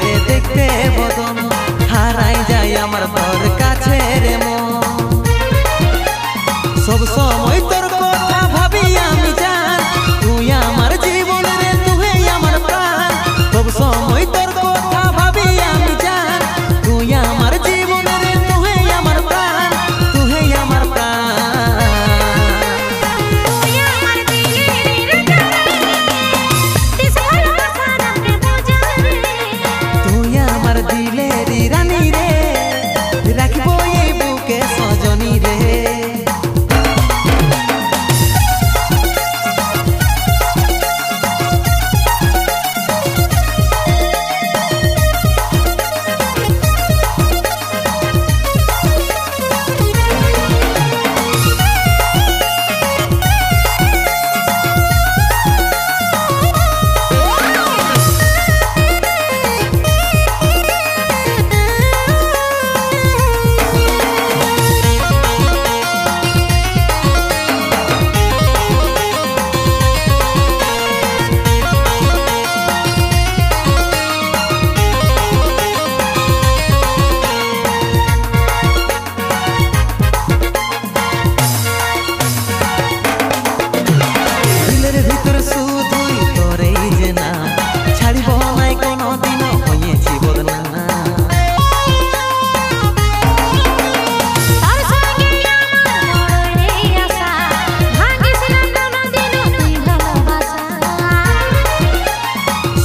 রে দেখতে বদন হারাই যায় আমার তোর কাছে রে মন সব সময় তোর কথা ভাবি আমি জান তুই আমার জীবন রে তুই আমার প্রাণ সব সময় তোর কথা ভাবি আমি জান তুই আমার জীবন রে তুই আমার প্রাণ তুই আমার প্রাণ তুই আমার দিলের রানী রে রাখবো এই বুকে সজনী রে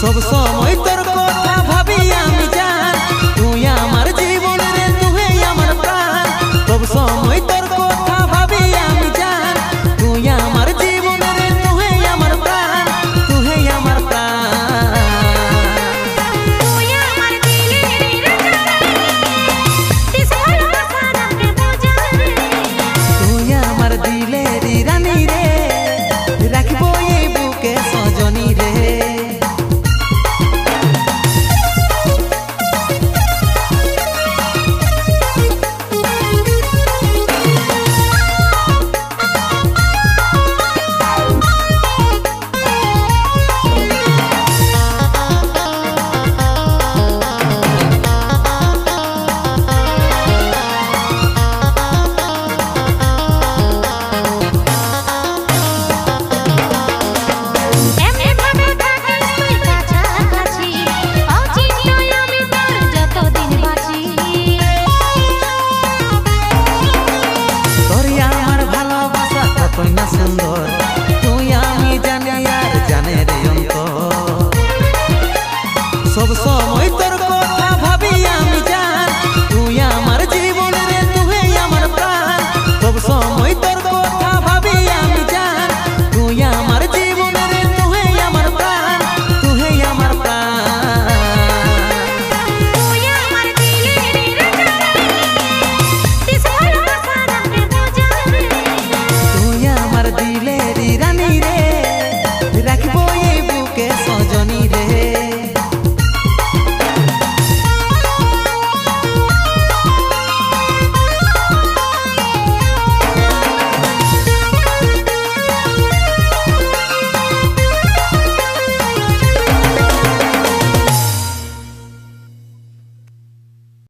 সব সময় তোর কথা ভাবি আমি জান তুই আমার জীবন রে তুই আমার প্রাণ সব সময় তোর কথা ভাবি আমি জান তুই আমার জীবন রে তুই আমার প্রাণ তুই আমার প্রাণ তুই আমার দিলের রানী রে রাখবো এই বুকে সজনী রে সুন্দর তুই আমি জানি আর জানে রে অন্তর সব সময় তোর কথা